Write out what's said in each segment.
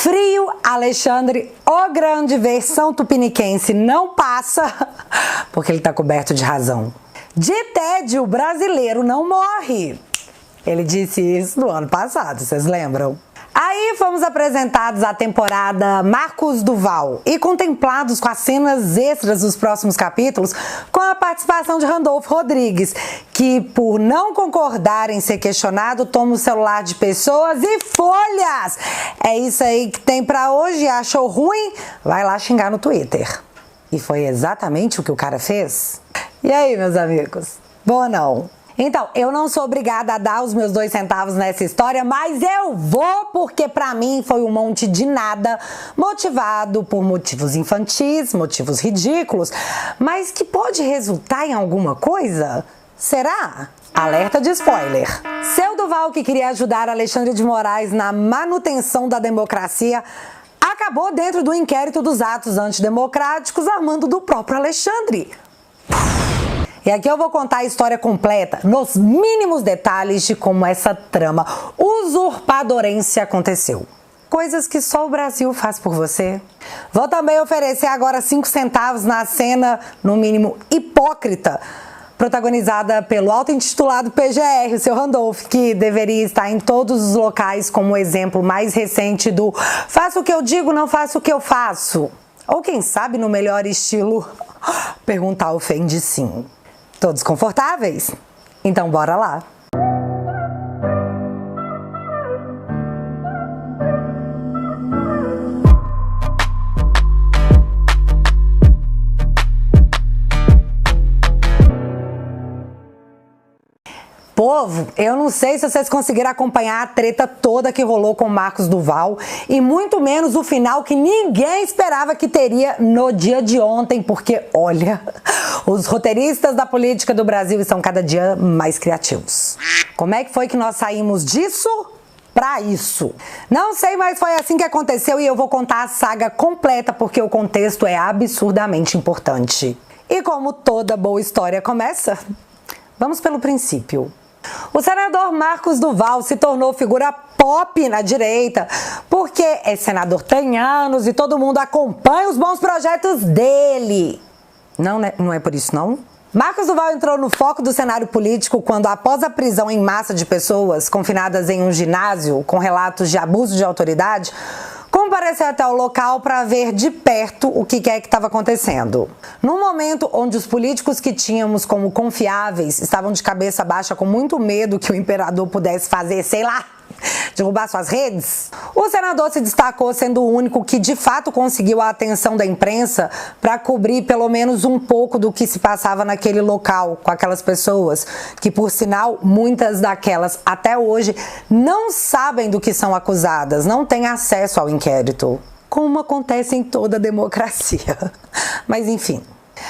frio, Alexandre, o grande versão tupiniquense, não passa, porque ele tá coberto de razão. De tédio, o brasileiro não morre. Ele disse isso no ano passado, vocês lembram? Aí fomos apresentados à temporada Marcos Duval e contemplados com as cenas extras dos próximos capítulos com a participação de Randolfo Rodrigues, que por não concordar em ser questionado, toma o celular de pessoas e folhas. É isso aí que tem pra hoje. Achou ruim? Vai lá xingar no Twitter. E foi exatamente o que o cara fez? E aí, meus amigos? Bom ou não? Então, eu não sou obrigada a dar os meus 2 centavos nessa história, mas eu vou porque pra mim foi um monte de nada, motivado por motivos infantis, motivos ridículos, mas que pode resultar em alguma coisa? Será? Alerta de spoiler. Seu Duval, que queria ajudar Alexandre de Moraes na manutenção da democracia, acabou dentro do inquérito dos atos antidemocráticos a mando do próprio Alexandre. E aqui eu vou contar a história completa, nos mínimos detalhes de como essa trama usurpadorense aconteceu. Coisas que só o Brasil faz por você. Vou também oferecer agora 5 centavos na cena, no mínimo hipócrita, protagonizada pelo auto-intitulado PGR, o seu Randolph, que deveria estar em todos os locais como o exemplo mais recente do faço o que eu digo, não faço o que eu faço. Ou quem sabe, no melhor estilo, perguntar ofende sim. Todos confortáveis? Então bora lá! Povo, eu não sei se vocês conseguiram acompanhar a treta toda que rolou com o Marcos Duval e muito menos o final que ninguém esperava que teria no dia de ontem, porque, olha, os roteiristas da política do Brasil estão cada dia mais criativos. Como é que foi que nós saímos disso pra isso? Não sei, mas foi assim que aconteceu e eu vou contar a saga completa porque o contexto é absurdamente importante. E como toda boa história começa, vamos pelo princípio. O senador Marcos Duval se tornou figura pop na direita, porque é senador tem anos e todo mundo acompanha os bons projetos dele. Não é por isso, não? Marcos Duval entrou no foco do cenário político quando, após a prisão em massa de pessoas confinadas em um ginásio com relatos de abuso de autoridade, compareceu até o local para ver de perto o que é que estava acontecendo. Num momento onde os políticos que tínhamos como confiáveis estavam de cabeça baixa com muito medo que o imperador pudesse fazer, sei lá, derrubar suas redes, o senador se destacou sendo o único que de fato conseguiu a atenção da imprensa para cobrir pelo menos um pouco do que se passava naquele local com aquelas pessoas, que por sinal muitas daquelas até hoje não sabem do que são acusadas, não têm acesso ao inquérito, como acontece em toda a democracia. Mas enfim.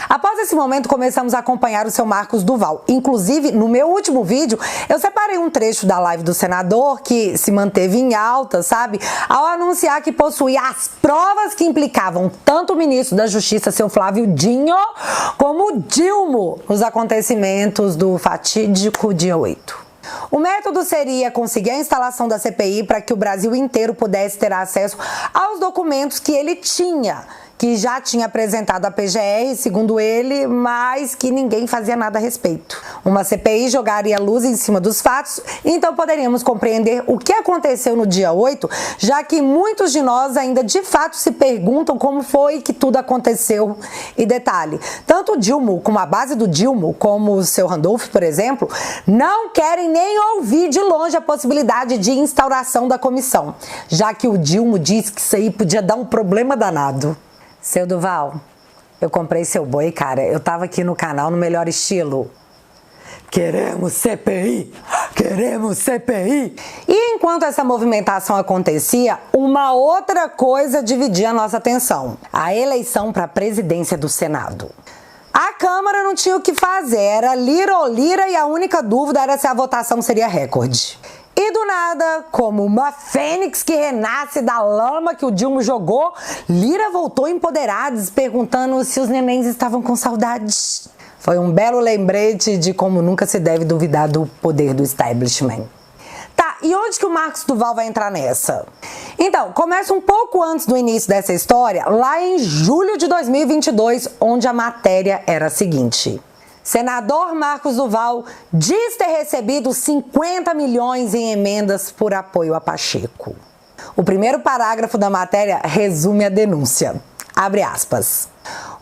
Após esse momento, começamos a acompanhar o seu Marcos Duval. Inclusive, no meu último vídeo, eu separei um trecho da live do senador que se manteve em alta, sabe? Ao anunciar que possuía as provas que implicavam tanto o ministro da Justiça, seu Flávio Dino, como o Dilma, nos acontecimentos do fatídico dia 8. O método seria conseguir a instalação da CPI para que o Brasil inteiro pudesse ter acesso aos documentos que ele tinha, que já tinha apresentado à PGR, segundo ele, mas que ninguém fazia nada a respeito. Uma CPI jogaria luz em cima dos fatos, então poderíamos compreender o que aconteceu no dia 8, já que muitos de nós ainda de fato se perguntam como foi que tudo aconteceu. E detalhe, tanto o Dilma, como a base do Dilma, como o seu Randolph, por exemplo, não querem nem ouvir de longe a possibilidade de instauração da comissão, já que o Dilma disse que isso aí podia dar um problema danado. Seu Duval, eu comprei seu boi, cara. Eu tava aqui no canal no melhor estilo. Queremos CPI! Queremos CPI! E enquanto essa movimentação acontecia, uma outra coisa dividia a nossa atenção. A eleição para a presidência do Senado. A Câmara não tinha o que fazer, era lira ou lira e a única dúvida era se a votação seria recorde. E do nada, como uma fênix que renasce da lama que o Dilma jogou, Lira voltou empoderada, perguntando se os nenéns estavam com saudades. Foi um belo lembrete de como nunca se deve duvidar do poder do establishment. Tá, e onde que o Marcos Duval vai entrar nessa? Então, começa um pouco antes do início dessa história, lá em julho de 2022, onde a matéria era a seguinte: senador Marcos Duval diz ter recebido 50 milhões em emendas por apoio a Pacheco. O primeiro parágrafo da matéria resume a denúncia. Abre aspas.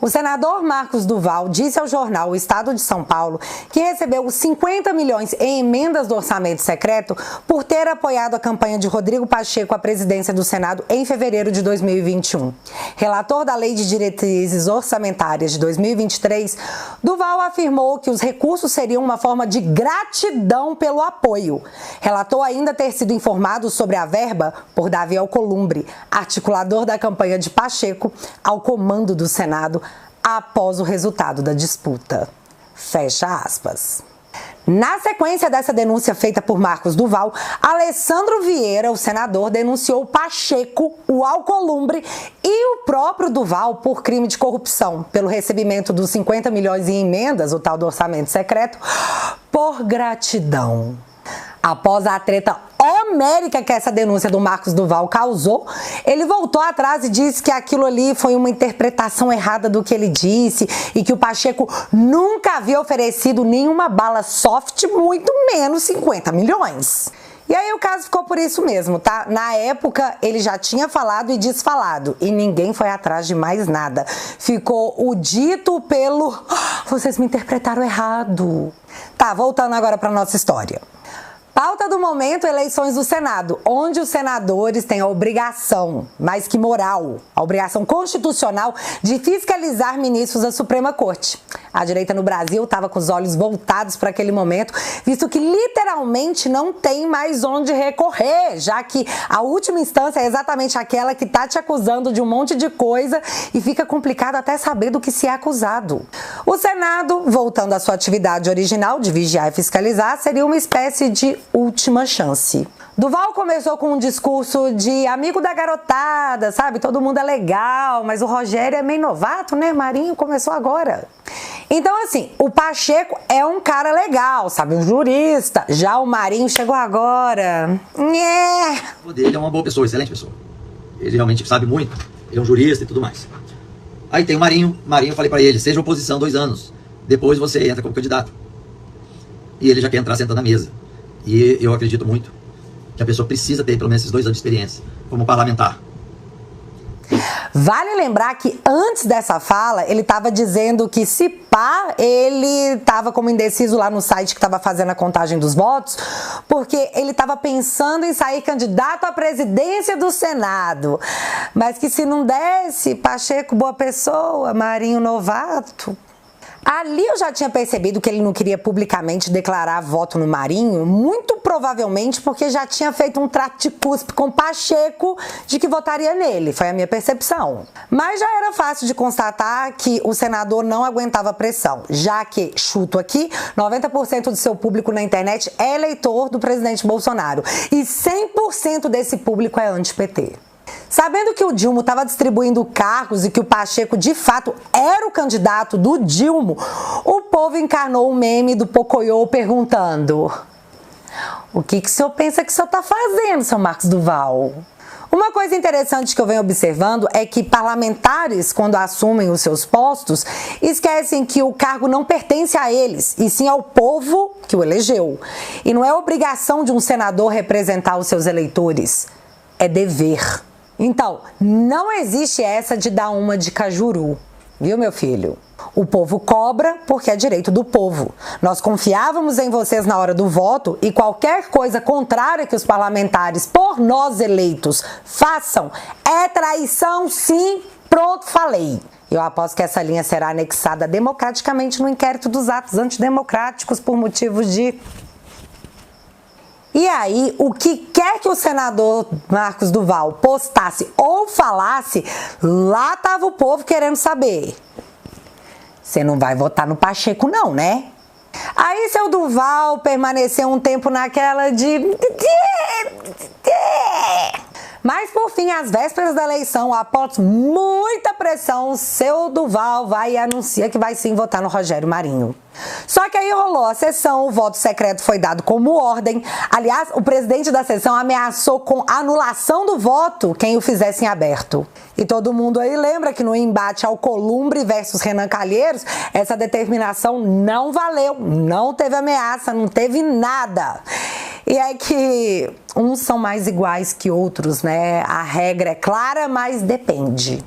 O senador Marcos Duval disse ao jornal O Estado de São Paulo que recebeu 50 milhões em emendas do orçamento secreto por ter apoiado a campanha de Rodrigo Pacheco à presidência do Senado em fevereiro de 2021. Relator da Lei de Diretrizes Orçamentárias de 2023, Duval afirmou que os recursos seriam uma forma de gratidão pelo apoio. Relatou ainda ter sido informado sobre a verba por Davi Alcolumbre, articulador da campanha de Pacheco, ao comando do Senado, após o resultado da disputa. Fecha aspas. Na sequência dessa denúncia feita por Marcos Duval, Alessandro Vieira, o senador, denunciou Pacheco, o Alcolumbre e o próprio Duval por crime de corrupção, pelo recebimento dos 50 milhões em emendas, o tal do orçamento secreto, por gratidão. Após a treta homérica que essa denúncia do Marcos Duval causou, ele voltou atrás e disse que aquilo ali foi uma interpretação errada do que ele disse e que o Pacheco nunca havia oferecido nenhuma bala soft, muito menos 50 milhões. E aí o caso ficou por isso mesmo, tá? Na época ele já tinha falado e desfalado e ninguém foi atrás de mais nada. Ficou o dito pelo vocês me interpretaram errado. Tá, voltando agora para nossa história. Pauta do momento, eleições do Senado, onde os senadores têm a obrigação, mais que moral, a obrigação constitucional de fiscalizar ministros da Suprema Corte. A direita no Brasil estava com os olhos voltados para aquele momento, visto que literalmente não tem mais onde recorrer, já que a última instância é exatamente aquela que está te acusando de um monte de coisa e fica complicado até saber do que se é acusado. O Senado, voltando à sua atividade original de vigiar e fiscalizar, seria uma espécie de última chance. Duval começou com um discurso de amigo da garotada, sabe? Todo mundo é legal, mas o Rogério é meio novato, né? Marinho começou agora. Então, assim, o Pacheco é um cara legal, sabe? Um jurista. Já o Marinho chegou agora. Ele é uma boa pessoa, excelente pessoa. Ele realmente sabe muito. Ele é um jurista e tudo mais. Aí tem o Marinho. Marinho, eu falei pra ele, seja oposição 2 anos. Depois você entra como candidato. E ele já quer entrar sentando na mesa. E eu acredito muito que a pessoa precisa ter pelo menos esses 2 anos de experiência como parlamentar. Vale lembrar que antes dessa fala, ele estava dizendo que se pá, ele estava como indeciso lá no site que estava fazendo a contagem dos votos, porque ele estava pensando em sair candidato à presidência do Senado. Mas que se não desse, Pacheco, boa pessoa, Marinho, novato. Ali eu já tinha percebido que ele não queria publicamente declarar voto no Marinho, muito provavelmente porque já tinha feito um trato de cuspe com Pacheco de que votaria nele, foi a minha percepção. Mas já era fácil de constatar que o senador não aguentava pressão, já que, chuto aqui, 90% do seu público na internet é eleitor do presidente Bolsonaro e 100% desse público é anti-PT. Sabendo que o Dilma estava distribuindo cargos e que o Pacheco de fato era o candidato do Dilma, o povo encarnou o meme do Pocoyo perguntando: o que o senhor pensa que o senhor está fazendo, seu Marcos Duval? Uma coisa interessante que eu venho observando é que parlamentares, quando assumem os seus postos, esquecem que o cargo não pertence a eles, e sim ao povo que o elegeu. E não é obrigação de um senador representar os seus eleitores, é dever. Então, não existe essa de dar uma de cajuru, viu, meu filho? O povo cobra porque é direito do povo. Nós confiávamos em vocês na hora do voto e qualquer coisa contrária que os parlamentares, por nós eleitos, façam é traição, sim, pronto, falei. Eu aposto que essa linha será anexada democraticamente no inquérito dos atos antidemocráticos por motivos de... E aí, o que quer que o senador Marcos Duval postasse ou falasse, lá estava o povo querendo saber. Você não vai votar no Pacheco não, né? Aí seu Duval permaneceu um tempo naquela de... Mas por fim, às vésperas da eleição, após muita pressão, seu Duval vai e anuncia que vai sim votar no Rogério Marinho. Só que aí rolou a sessão, o voto secreto foi dado como ordem. Aliás, o presidente da sessão ameaçou com anulação do voto quem o fizesse em aberto. E todo mundo aí lembra que no embate Alcolumbre versus Renan Calheiros, essa determinação não valeu, não teve ameaça, não teve nada. E é que uns são mais iguais que outros, né? A regra é clara, mas depende.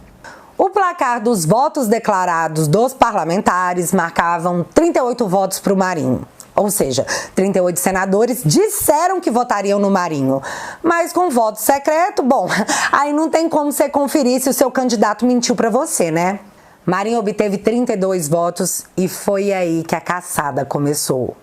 O placar dos votos declarados dos parlamentares marcavam 38 votos para o Marinho. Ou seja, 38 senadores disseram que votariam no Marinho. Mas com voto secreto, bom, aí não tem como você conferir se o seu candidato mentiu para você, né? Marinho obteve 32 votos e foi aí que a caçada começou.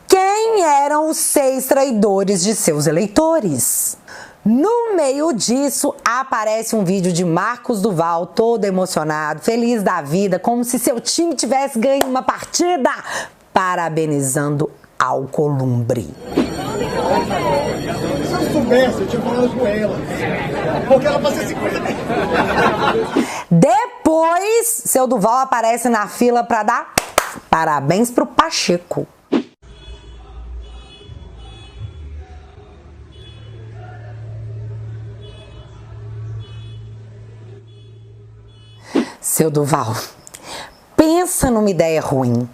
Quem eram os 6 traidores de seus eleitores? No meio disso, aparece um vídeo de Marcos Duval, todo emocionado, feliz da vida, como se seu time tivesse ganho uma partida, parabenizando Alcolumbre. Se eu soubesse, eu tinha falado com ela. Porque ela fazia 50 mil. Depois, seu Duval aparece na fila para dar parabéns pro Pacheco. Seu Duval, pensa numa ideia ruim.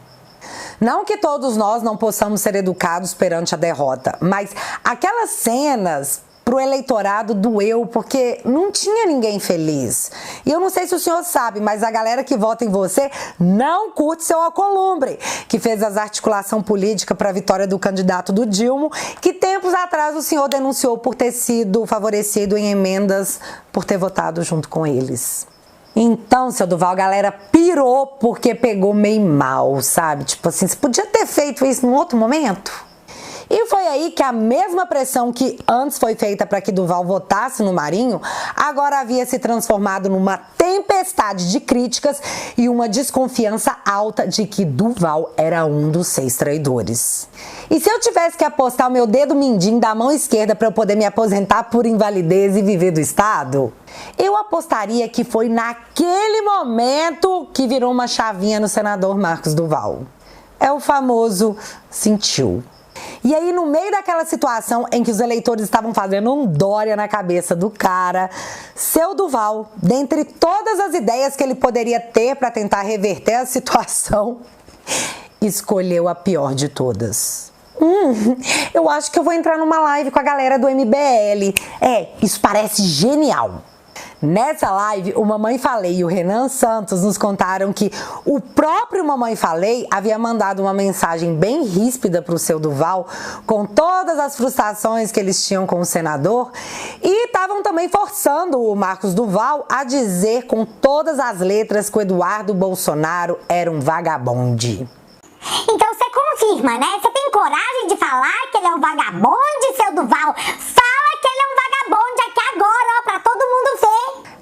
Não que todos nós não possamos ser educados perante a derrota, mas aquelas cenas pro eleitorado doeu porque não tinha ninguém feliz. E eu não sei se o senhor sabe, mas a galera que vota em você não curte seu Alcolumbre, que fez as articulação política para a vitória do candidato do Dilma, que tempos atrás o senhor denunciou por ter sido favorecido em emendas por ter votado junto com eles. Então, seu Duval, a galera pirou porque pegou meio mal, sabe? Tipo assim, você podia ter feito isso num outro momento? E foi aí que a mesma pressão que antes foi feita para que Duval votasse no Marinho, agora havia se transformado numa tempestade de críticas e uma desconfiança alta de que Duval era um dos 6 traidores. E se eu tivesse que apostar o meu dedo mindinho da mão esquerda para eu poder me aposentar por invalidez e viver do Estado, eu apostaria que foi naquele momento que virou uma chavinha no senador Marcos Duval. É o famoso sentiu. E aí, no meio daquela situação em que os eleitores estavam fazendo um Dória na cabeça do cara, seu Duval, dentre todas as ideias que ele poderia ter para tentar reverter a situação, escolheu a pior de todas. Eu acho que eu vou entrar numa live com a galera do MBL. Isso parece genial. Nessa live, o Mamãe Falei e o Renan Santos nos contaram que o próprio Mamãe Falei havia mandado uma mensagem bem ríspida para o seu Duval, com todas as frustrações que eles tinham com o senador, e estavam também forçando o Marcos Duval a dizer com todas as letras que o Eduardo Bolsonaro era um vagabonde. Então você confirma, né? Você tem coragem de falar que ele é um vagabonde, seu Duval? Fala que ele é um vagabonde aqui agora, ó, pra todo mundo ver.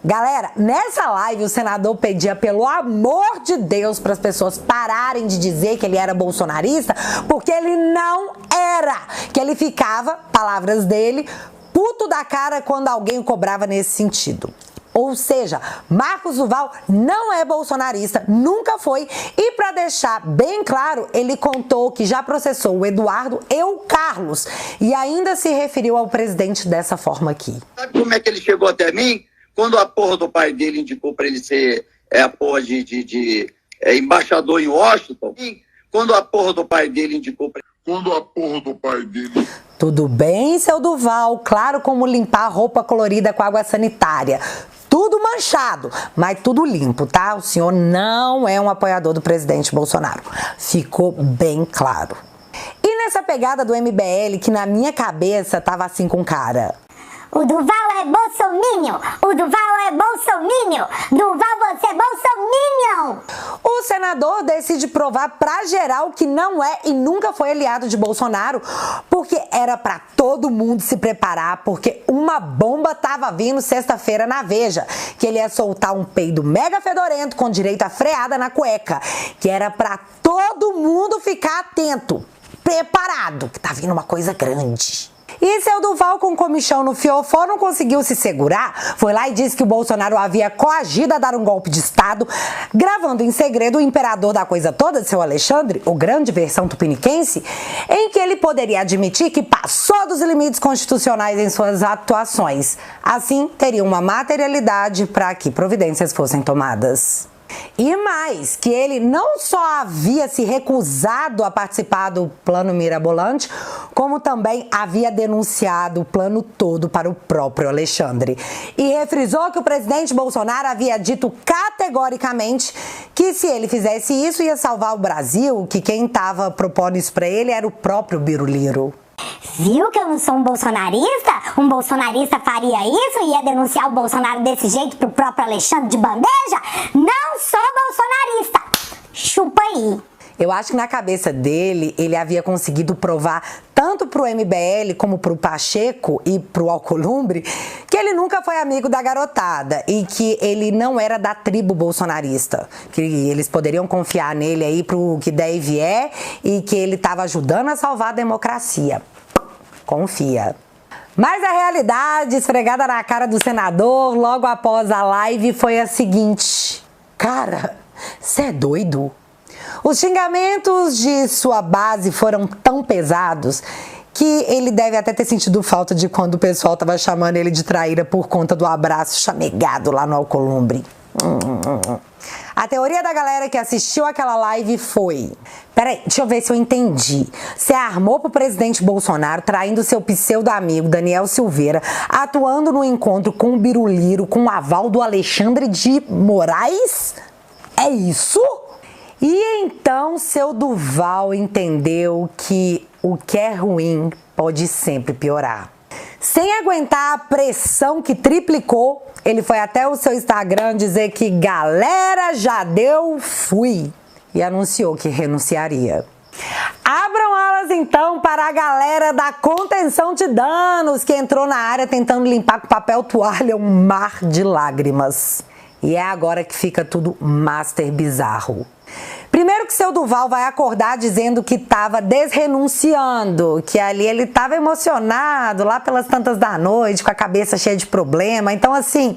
Galera, nessa live o senador pedia pelo amor de Deus para as pessoas pararem de dizer que ele era bolsonarista, porque ele não era. Que ele ficava, palavras dele, puto da cara quando alguém o cobrava nesse sentido. Ou seja, Marcos Duval não é bolsonarista, nunca foi, e para deixar bem claro, ele contou que já processou o Eduardo e o Carlos e ainda se referiu ao presidente dessa forma aqui. Sabe como é que ele chegou até mim? Quando a porra do pai dele indicou para ele ser a porra de embaixador em Washington, quando a porra do pai dele indicou para ele... Tudo bem, seu Duval, claro como limpar roupa colorida com água sanitária. Tudo manchado, mas tudo limpo, tá? O senhor não é um apoiador do presidente Bolsonaro. Ficou bem claro. E nessa pegada do MBL, que na minha cabeça tava assim com cara... O Duval é bolsominion! O Duval é bolsominion! Duval, você é bolsominion! O senador decide provar pra geral que não é e nunca foi aliado de Bolsonaro, porque era pra todo mundo se preparar, porque uma bomba tava vindo sexta-feira na Veja, que ele ia soltar um peido mega fedorento com direito a freada na cueca, que era pra todo mundo ficar atento, preparado, que tá vindo uma coisa grande. E seu Duval, com comichão no fiofó, não conseguiu se segurar. Foi lá e disse que o Bolsonaro havia coagido a dar um golpe de Estado, gravando em segredo o imperador da coisa toda, seu Alexandre, o grande versão tupiniquense, em que ele poderia admitir que passou dos limites constitucionais em suas atuações. Assim, teria uma materialidade para que providências fossem tomadas. E mais, que ele não só havia se recusado a participar do plano mirabolante, como também havia denunciado o plano todo para o próprio Alexandre. E refrisou que o presidente Bolsonaro havia dito categoricamente que se ele fizesse isso ia salvar o Brasil, que quem estava propondo isso para ele era o próprio Biruliro. Viu que eu não sou um bolsonarista? Um bolsonarista faria isso e ia denunciar o Bolsonaro desse jeito pro próprio Alexandre de bandeja? Não sou bolsonarista! Chupa aí! Eu acho que na cabeça dele, ele havia conseguido provar tanto pro MBL como pro Pacheco e pro Alcolumbre que ele nunca foi amigo da garotada e que ele não era da tribo bolsonarista, que eles poderiam confiar nele aí pro que der e vier e que ele estava ajudando a salvar a democracia. Confia. Mas a realidade esfregada na cara do senador logo após a live foi a seguinte: cara, cê é doido? Os xingamentos de sua base foram tão pesados que ele deve até ter sentido falta de quando o pessoal estava chamando ele de traíra por conta do abraço chamegado lá no Alcolumbre. A teoria da galera que assistiu aquela live foi: peraí, deixa eu ver se eu entendi. Você armou pro presidente Bolsonaro traindo seu pseudo-amigo Daniel Silveira, atuando no encontro com o Biruliro com o aval do Alexandre de Moraes? É isso? E então seu Duval entendeu que o que é ruim pode sempre piorar. Sem aguentar a pressão que triplicou, ele foi até o seu Instagram dizer que galera, já deu, fui. E anunciou que renunciaria. Abram alas então para a galera da contenção de danos que entrou na área tentando limpar com papel toalha um mar de lágrimas. E é agora que fica tudo master bizarro. Primeiro que seu Duval vai acordar dizendo que estava desrenunciando, que ali ele estava emocionado lá pelas tantas da noite, com a cabeça cheia de problema. Então assim,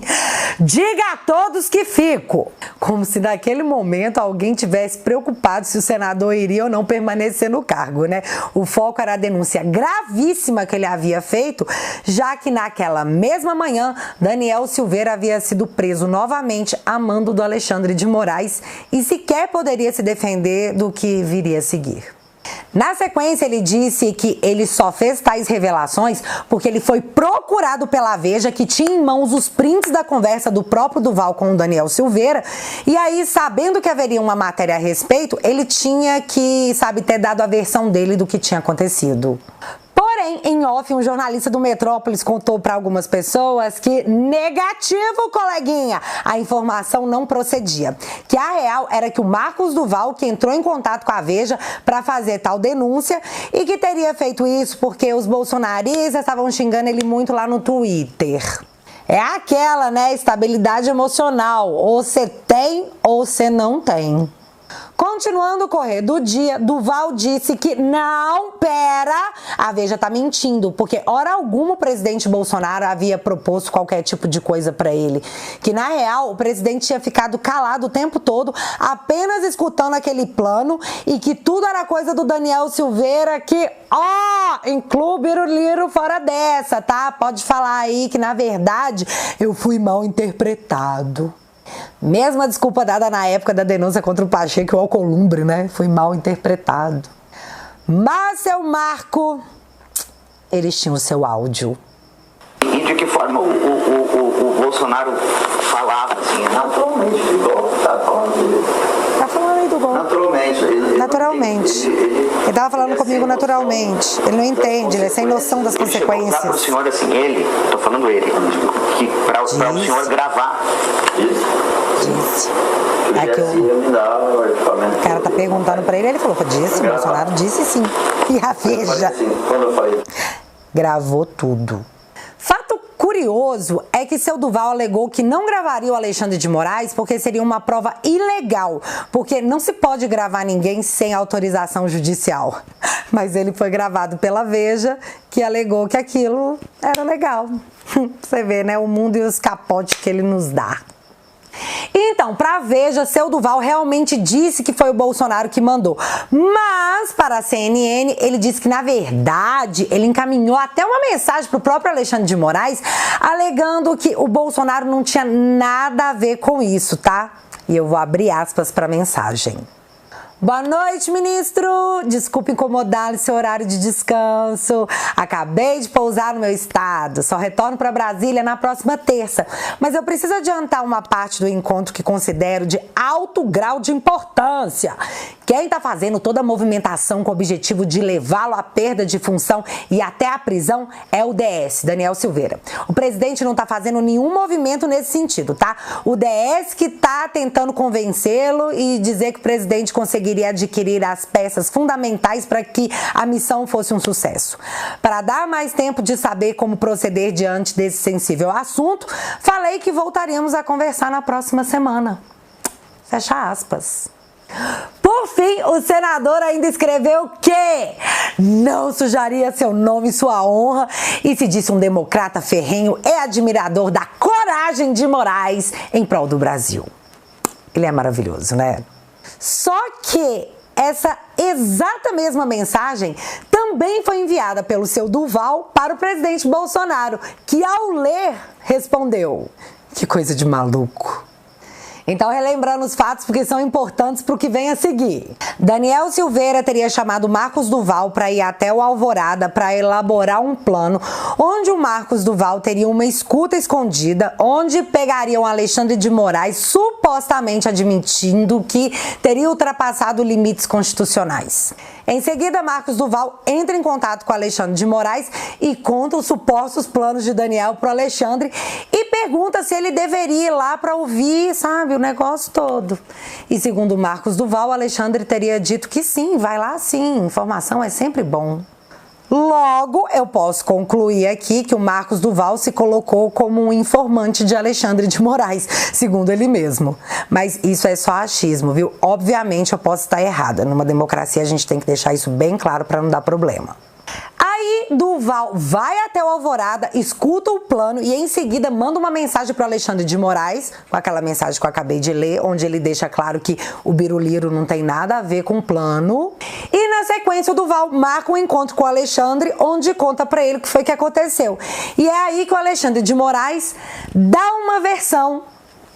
diga a todos que fico. Como se naquele momento alguém tivesse preocupado se o senador iria ou não permanecer no cargo, né? O foco era a denúncia gravíssima que ele havia feito, já que naquela mesma manhã, Daniel Silveira havia sido preso novamente a mando do Alexandre de Moraes e sequer poderia se defender do que viria a seguir. Na sequência, ele disse que ele só fez tais revelações porque ele foi procurado pela Veja, que tinha em mãos os prints da conversa do próprio Duval com o Daniel Silveira, e aí, sabendo que haveria uma matéria a respeito, ele tinha que, ter dado a versão dele do que tinha acontecido. Porém, em off, um jornalista do Metrópolis contou para algumas pessoas que, negativo, coleguinha, a informação não procedia. Que a real era que o Marcos Duval, que entrou em contato com a Veja para fazer tal denúncia, e que teria feito isso porque os bolsonaristas estavam xingando ele muito lá no Twitter. É aquela, né, estabilidade emocional. Ou você tem ou você não tem. Continuando o correr do dia, Duval disse que não, a Veja tá mentindo, porque hora alguma o presidente Bolsonaro havia proposto qualquer tipo de coisa para ele. Que na real o presidente tinha ficado calado o tempo todo, apenas escutando aquele plano, e que tudo era coisa do Daniel Silveira, que, inclui o Biruliro fora dessa, tá? Pode falar aí que na verdade eu fui mal interpretado. Mesma desculpa dada na época da denúncia contra o Pacheco e o Alcolumbre, né? Foi mal interpretado. Mas, seu Marco, eles tinham o seu áudio. E de que forma o Bolsonaro falava, assim, naturalmente, igual tá falando. Tá falando aí do gol. Naturalmente. Ele tava falando comigo naturalmente. Ele não entende, ele é sem noção das consequências. Para o senhor, assim, tô falando ele, que para o senhor gravar. Disse. É que o cara tá perguntando pra ele, ele falou, disse, o Bolsonaro disse sim. E a Veja gravou tudo. Fato curioso curioso é que seu Duval alegou que não gravaria o Alexandre de Moraes porque seria uma prova ilegal, porque não se pode gravar ninguém sem autorização judicial. Mas ele foi gravado pela Veja, que alegou que aquilo era legal. Você vê, né, o mundo e os capotes que ele nos dá. Então, para a Veja, seu Duval realmente disse que foi o Bolsonaro que mandou. Mas, para a CNN, ele disse que, na verdade, ele encaminhou até uma mensagem para o próprio Alexandre de Moraes, alegando que o Bolsonaro não tinha nada a ver com isso, tá? E eu vou abrir aspas para a mensagem. Boa noite, ministro. Desculpe incomodar no seu horário de descanso. Acabei de pousar no meu estado. Só retorno para Brasília na próxima terça. Mas eu preciso adiantar uma parte do encontro que considero de alto grau de importância. Quem está fazendo toda a movimentação com o objetivo de levá-lo à perda de função e até à prisão é o DS, Daniel Silveira. O presidente não está fazendo nenhum movimento nesse sentido, tá? O DS que está tentando convencê-lo e dizer que o presidente conseguiria adquirir as peças fundamentais para que a missão fosse um sucesso. Para dar mais tempo de saber como proceder diante desse sensível assunto, falei que voltaríamos a conversar na próxima semana. Fecha aspas. Por fim, o senador ainda escreveu que não sujaria seu nome e sua honra e se disse um democrata ferrenho e admirador da coragem de Moraes em prol do Brasil. Ele é maravilhoso, né? Só que essa exata mesma mensagem também foi enviada pelo seu Duval para o presidente Bolsonaro, que ao ler respondeu: que coisa de maluco. Então, relembrando os fatos, porque são importantes para o que vem a seguir. Daniel Silveira teria chamado Marcos Duval para ir até o Alvorada para elaborar um plano onde o Marcos Duval teria uma escuta escondida, onde pegariam Alexandre de Moraes, supostamente admitindo que teria ultrapassado limites constitucionais. Em seguida, Marcos Duval entra em contato com Alexandre de Moraes e conta os supostos planos de Daniel para o Alexandre e pergunta se ele deveria ir lá para ouvir, sabe, o negócio todo. E segundo Marcos Duval, Alexandre teria dito que sim, vai lá sim, informação é sempre bom. Logo, eu posso concluir aqui que o Marcos Duval se colocou como um informante de Alexandre de Moraes, segundo ele mesmo. Mas isso é só achismo, viu? Obviamente eu posso estar errada. Numa democracia a gente tem que deixar isso bem claro para não dar problema. Aí Duval vai até o Alvorada, escuta o plano e em seguida manda uma mensagem para o Alexandre de Moraes, com aquela mensagem que eu acabei de ler, onde ele deixa claro que o Biruliro não tem nada a ver com o plano. E na sequência o Duval marca um encontro com o Alexandre, onde conta para ele o que foi que aconteceu. E é aí que o Alexandre de Moraes dá uma versão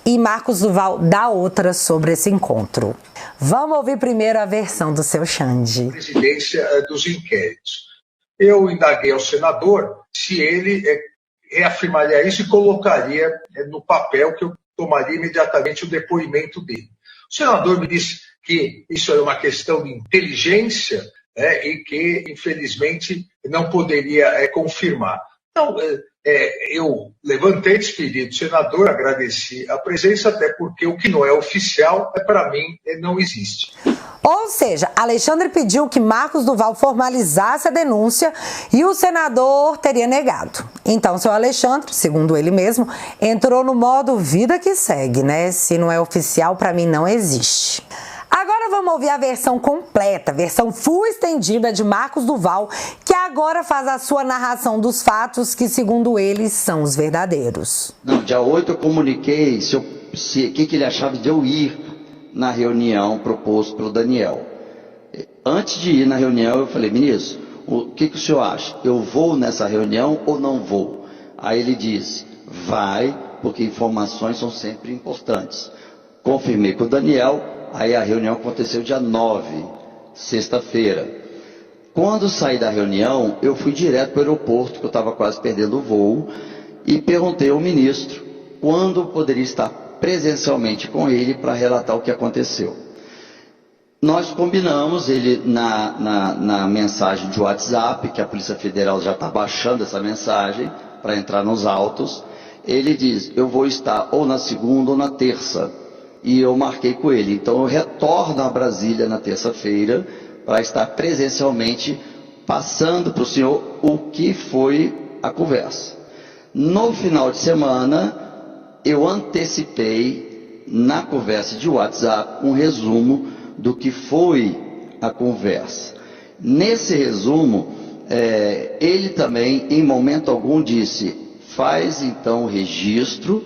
e Marcos Duval dá outra sobre esse encontro. Vamos ouvir primeiro a versão do seu Xande. Presidência dos inquéritos. Eu indaguei ao senador se ele reafirmaria isso e colocaria no papel que eu tomaria imediatamente o depoimento dele. O senador me disse que isso é uma questão de inteligência e que, infelizmente, não poderia confirmar. Então, eu levantei, despedi do senador, agradeci a presença, até porque o que não é oficial, para mim, não existe. Ou seja, Alexandre pediu que Marcos Duval formalizasse a denúncia e o senador teria negado. Então, seu Alexandre, segundo ele mesmo, entrou no modo vida que segue, né? Se não é oficial, para mim não existe. Agora vamos ouvir a versão completa, versão full estendida de Marcos Duval, que agora faz a sua narração dos fatos que, segundo ele, são os verdadeiros. Não, dia 8 eu comuniquei o que ele achava de eu ir na reunião proposta pelo Daniel. Antes de ir na reunião, eu falei: ministro, o que o senhor acha? Eu vou nessa reunião ou não vou? Aí ele disse: vai, porque informações são sempre importantes. Confirmei com o Daniel, aí a reunião aconteceu dia 9, sexta-feira. Quando saí da reunião, eu fui direto para o aeroporto, que eu estava quase perdendo o voo, e perguntei ao ministro quando poderia estar presencialmente com ele para relatar o que aconteceu. Nós combinamos, ele na mensagem de WhatsApp, que a Polícia Federal já está baixando essa mensagem para entrar nos autos, ele diz: eu vou estar ou na segunda ou na terça, e eu marquei com ele. Então eu retorno a Brasília na terça-feira para estar presencialmente passando para o senhor o que foi a conversa. No final de semana, eu antecipei na conversa de WhatsApp um resumo do que foi a conversa. Nesse resumo, ele também, em momento algum, disse: faz então o registro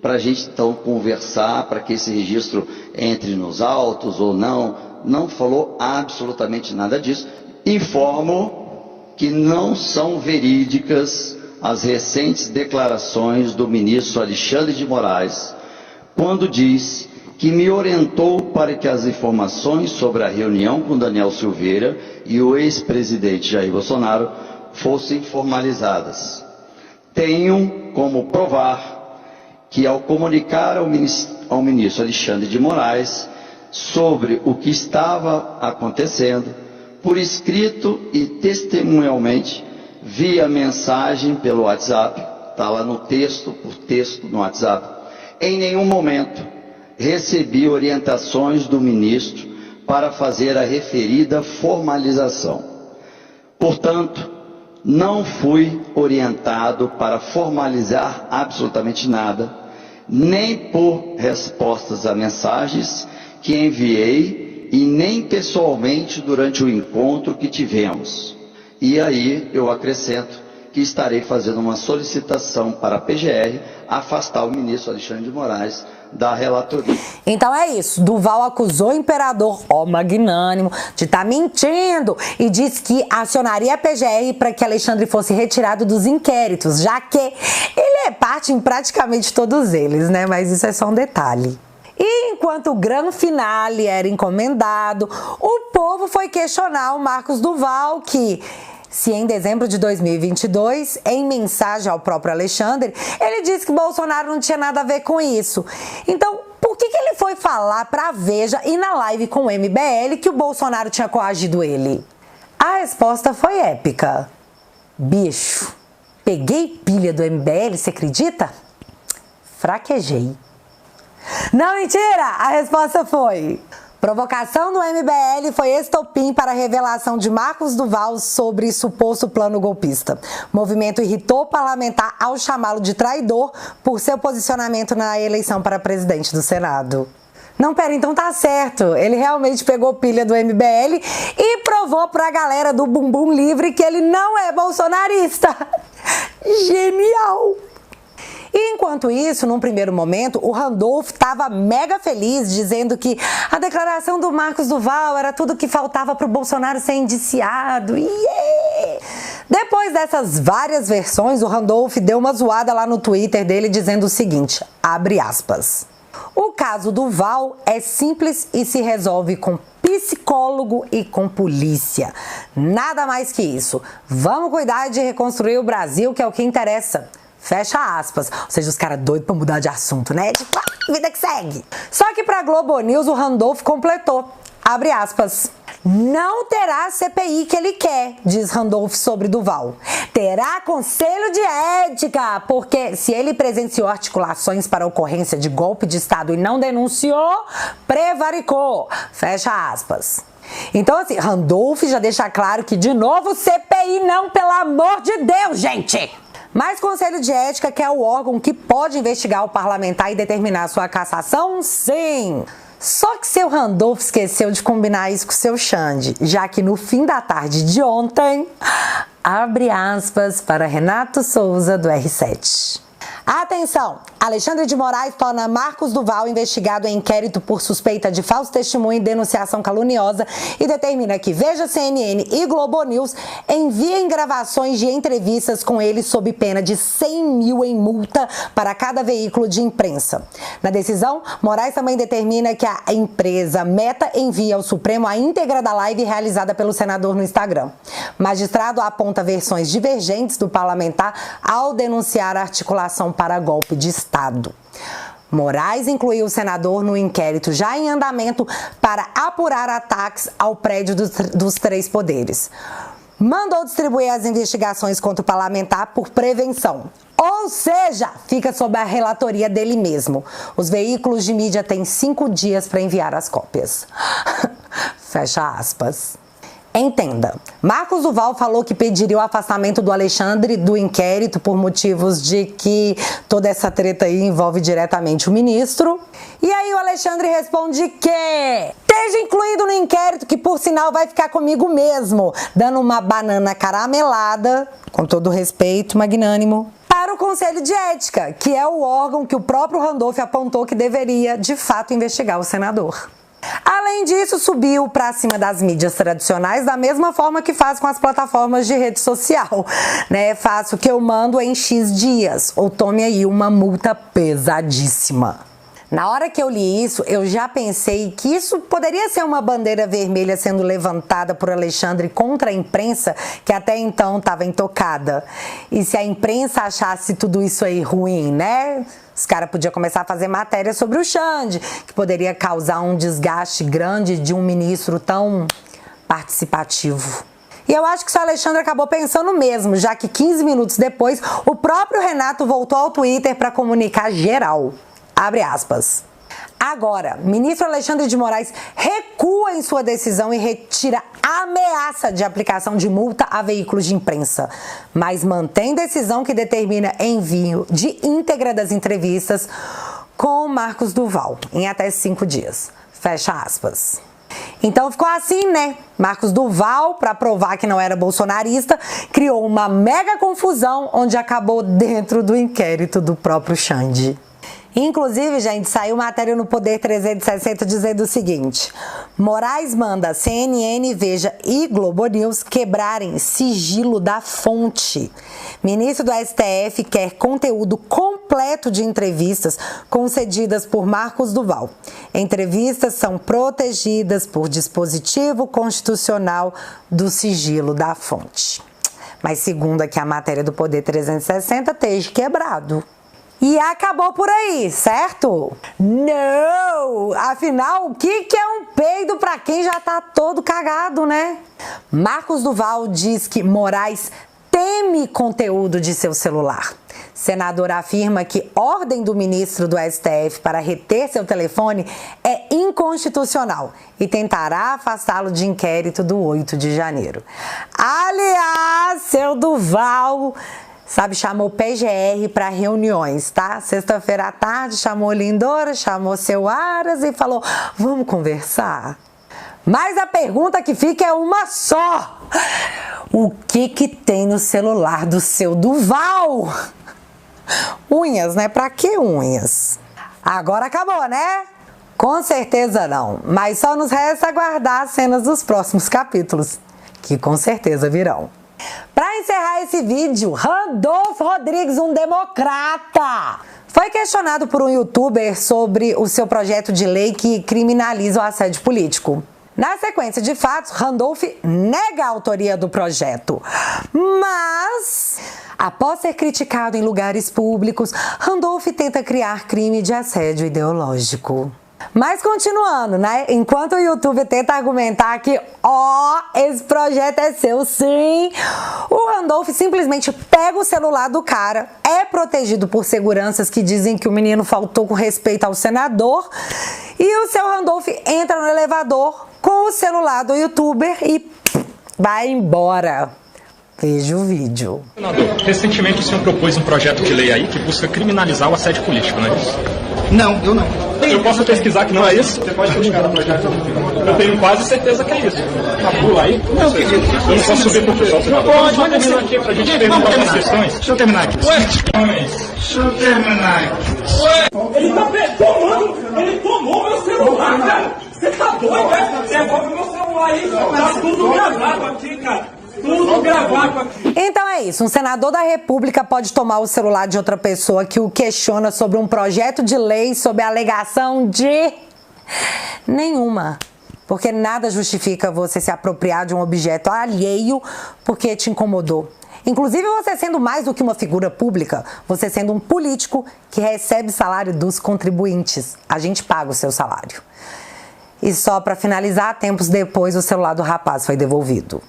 para a gente então conversar, para que esse registro entre nos autos ou não. Não falou absolutamente nada disso. Informo que não são verídicas as recentes declarações do ministro Alexandre de Moraes, quando diz que me orientou para que as informações sobre a reunião com Daniel Silveira e o ex-presidente Jair Bolsonaro fossem formalizadas. Tenho como provar que, ao comunicar ao ministro Alexandre de Moraes sobre o que estava acontecendo, por escrito e testemunhalmente, via mensagem pelo WhatsApp, está lá no texto, por texto no WhatsApp, em nenhum momento recebi orientações do ministro para fazer a referida formalização. Portanto, não fui orientado para formalizar absolutamente nada, nem por respostas a mensagens que enviei e nem pessoalmente durante o encontro que tivemos. E aí eu acrescento que estarei fazendo uma solicitação para a PGR afastar o ministro Alexandre de Moraes da relatoria. Então é isso, Duval acusou o imperador, magnânimo, de estar mentindo e disse que acionaria a PGR para que Alexandre fosse retirado dos inquéritos, já que ele é parte em praticamente todos eles, né? Mas isso é só um detalhe. E enquanto o grande finale era encomendado, o povo foi questionar o Marcos Duval, que, se em dezembro de 2022, em mensagem ao próprio Alexandre, ele disse que Bolsonaro não tinha nada a ver com isso. Então, por que ele foi falar pra Veja e na live com o MBL que o Bolsonaro tinha coagido ele? A resposta foi épica. Bicho, peguei pilha do MBL, você acredita? Fraquejei. Não, mentira! A resposta foi: provocação do MBL foi estopim para a revelação de Marcos Duval sobre suposto plano golpista. O movimento irritou o parlamentar ao chamá-lo de traidor por seu posicionamento na eleição para presidente do Senado. Não, pera, então tá certo. Ele realmente pegou pilha do MBL e provou pra galera do Bumbum Livre que ele não é bolsonarista. Genial! E enquanto isso, num primeiro momento, o Randolph estava mega feliz, dizendo que a declaração do Marcos Duval era tudo que faltava para o Bolsonaro ser indiciado. Yeah! Depois dessas várias versões, o Randolph deu uma zoada lá no Twitter dele, dizendo o seguinte, abre aspas: o caso Duval é simples e se resolve com psicólogo e com polícia. Nada mais que isso. Vamos cuidar de reconstruir o Brasil, que é o que interessa. Fecha aspas. Ou seja, os caras doidos pra mudar de assunto, né? Tipo, vida que segue. Só que pra Globo News, o Randolph completou. Abre aspas. Não terá CPI que ele quer, diz Randolph sobre Duval. Terá conselho de ética, porque se ele presenciou articulações para ocorrência de golpe de Estado e não denunciou, prevaricou. Fecha aspas. Então, assim, Randolph já deixa claro que, de novo, CPI não, pelo amor de Deus, gente! Mas Conselho de Ética, que é o órgão que pode investigar o parlamentar e determinar sua cassação, sim. Só que seu Randolph esqueceu de combinar isso com seu Xande, já que no fim da tarde de ontem, abre aspas para Renato Souza do R7. Atenção! Alexandre de Moraes torna Marcos Duval investigado em inquérito por suspeita de falso testemunho e denunciação caluniosa e determina que Veja, CNN e Globo News enviem gravações de entrevistas com ele sob pena de 100 mil em multa para cada veículo de imprensa. Na decisão, Moraes também determina que a empresa Meta envie ao Supremo a íntegra da live realizada pelo senador no Instagram. O magistrado aponta versões divergentes do parlamentar ao denunciar a articulação para golpe de Estado. Moraes incluiu o senador no inquérito já em andamento para apurar ataques ao prédio dos três poderes. Mandou distribuir as investigações contra o parlamentar por prevenção. Ou seja, fica sob a relatoria dele mesmo. Os veículos de mídia têm 5 dias para enviar as cópias. Fecha aspas. Entenda, Marcos Duval falou que pediria o afastamento do Alexandre do inquérito por motivos de que toda essa treta aí envolve diretamente o ministro. E aí o Alexandre responde que esteja incluído no inquérito, que por sinal vai ficar comigo mesmo, dando uma banana caramelada, com todo respeito magnânimo, para o Conselho de Ética, que é o órgão que o próprio Randolph apontou que deveria de fato investigar o senador. Além disso, subiu para cima das mídias tradicionais da mesma forma que faz com as plataformas de rede social, né? Faço o que eu mando em X dias, ou tome aí uma multa pesadíssima. Na hora que eu li isso, eu já pensei que isso poderia ser uma bandeira vermelha sendo levantada por Alexandre contra a imprensa, que até então estava intocada. E se a imprensa achasse tudo isso aí ruim, né? Os caras podiam começar a fazer matéria sobre o Xande, que poderia causar um desgaste grande de um ministro tão participativo. E eu acho que o Alexandre acabou pensando mesmo, já que 15 minutos depois, o próprio Renato voltou ao Twitter para comunicar geral. Abre aspas. Agora, ministro Alexandre de Moraes recua em sua decisão e retira a ameaça de aplicação de multa a veículos de imprensa, mas mantém decisão que determina envio de íntegra das entrevistas com Marcos Duval em até 5 dias. Fecha aspas. Então ficou assim, né? Marcos Duval, para provar que não era bolsonarista, criou uma mega confusão onde acabou dentro do inquérito do próprio Xande. Inclusive, gente, saiu matéria no Poder 360 dizendo o seguinte: Moraes manda CNN, Veja e Globo News quebrarem sigilo da fonte. Ministro do STF quer conteúdo completo de entrevistas concedidas por Marcos Duval. Entrevistas são protegidas por dispositivo constitucional do sigilo da fonte. Mas segundo aqui a matéria do Poder 360, esteja quebrado. E acabou por aí, certo? Não! Afinal, o que é um peido pra quem já tá todo cagado, né? Marcos Duval diz que Moraes teme conteúdo de seu celular. Senador afirma que ordem do ministro do STF para reter seu telefone é inconstitucional e tentará afastá-lo de inquérito do 8 de janeiro. Aliás, seu Duval... sabe, chamou PGR para reuniões, tá? Sexta-feira à tarde chamou Lindora, chamou seu Aras e falou, vamos conversar? Mas a pergunta que fica é uma só. O que tem no celular do seu Duval? Unhas, né? Pra que unhas? Agora acabou, né? Com certeza não. Mas só nos resta aguardar as cenas dos próximos capítulos, que com certeza virão. Para encerrar esse vídeo, Randolph Rodrigues, um democrata, foi questionado por um youtuber sobre o seu projeto de lei que criminaliza o assédio político. Na sequência de fatos, Randolph nega a autoria do projeto, mas, após ser criticado em lugares públicos, Randolph tenta criar crime de assédio ideológico. Mas continuando, né? Enquanto o YouTube tenta argumentar que, esse projeto é seu sim, o Randolph simplesmente pega o celular do cara, é protegido por seguranças que dizem que o menino faltou com respeito ao senador, e o seu Randolph entra no elevador com o celular do youtuber e vai embora. Veja o vídeo. Senador, recentemente o senhor propôs um projeto de lei aí que busca criminalizar o assédio político, não é isso? Não, eu não. Eu posso pesquisar que não é isso? Você pode buscar no projeto. Eu tenho quase certeza que é isso. Pula aí? Não, querido. Eu não posso subir por pessoal. Você não pode, mas terminar aqui pra gente perguntar algumas questões. Deixa eu terminar aqui. Deixa eu terminar aqui. Ele tomou meu celular, cara. Você tá doido, né? Você devolve meu celular aí. Tá tudo gravado aqui, cara. Tudo gravado aqui. Então é isso, um senador da República pode tomar o celular de outra pessoa que o questiona sobre um projeto de lei sob a alegação de nenhuma. Porque nada justifica você se apropriar de um objeto alheio porque te incomodou. Inclusive você sendo mais do que uma figura pública, você sendo um político que recebe salário dos contribuintes. A gente paga o seu salário. E só para finalizar, tempos depois o celular do rapaz foi devolvido.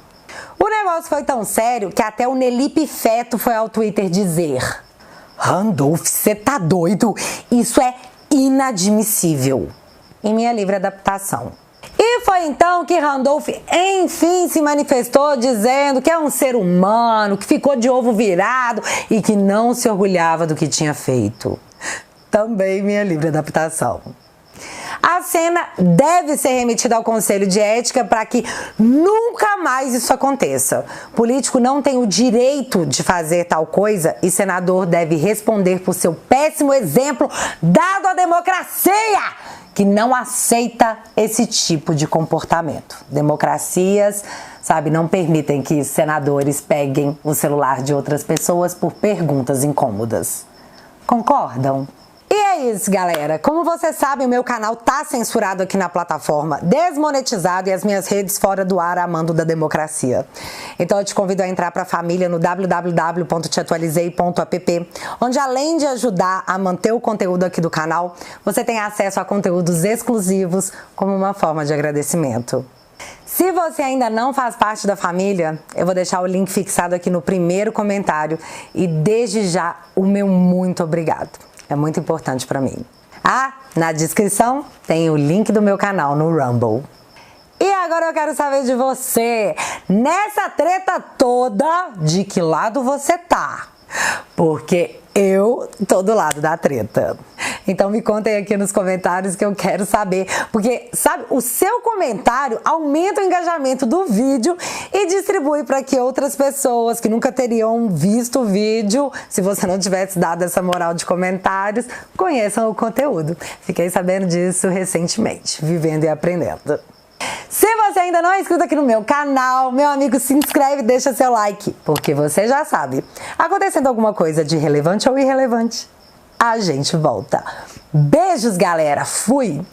O negócio foi tão sério que até o Nelipe Feto foi ao Twitter dizer: Randolph, você tá doido? Isso é inadmissível. Em minha livre adaptação. E foi então que Randolph enfim se manifestou dizendo que é um ser humano, que ficou de ovo virado e que não se orgulhava do que tinha feito. Também minha livre adaptação. A cena deve ser remetida ao Conselho de Ética para que nunca mais isso aconteça. Político não tem o direito de fazer tal coisa e senador deve responder por seu péssimo exemplo dado à democracia, que não aceita esse tipo de comportamento. Democracias, sabe, não permitem que senadores peguem o celular de outras pessoas por perguntas incômodas. Concordam? E é isso, galera. Como vocês sabem, o meu canal tá censurado aqui na plataforma, desmonetizado e as minhas redes fora do ar a mando da democracia. Então eu te convido a entrar pra família no www.teatualizei.app, onde além de ajudar a manter o conteúdo aqui do canal, você tem acesso a conteúdos exclusivos como uma forma de agradecimento. Se você ainda não faz parte da família, eu vou deixar o link fixado aqui no primeiro comentário e desde já o meu muito obrigado. É muito importante pra mim. Ah, na descrição tem o link do meu canal no Rumble. E agora eu quero saber de você, nessa treta toda, de que lado você tá? Porque eu tô do lado da treta. Então me contem aqui nos comentários que eu quero saber, porque, sabe, o seu comentário aumenta o engajamento do vídeo e distribui para que outras pessoas que nunca teriam visto o vídeo, se você não tivesse dado essa moral de comentários, conheçam o conteúdo. Fiquei sabendo disso recentemente, vivendo e aprendendo. Se você ainda não é inscrito aqui no meu canal, meu amigo, se inscreve e deixa seu like, porque você já sabe, acontecendo alguma coisa de relevante ou irrelevante, a gente volta. Beijos, galera. Fui!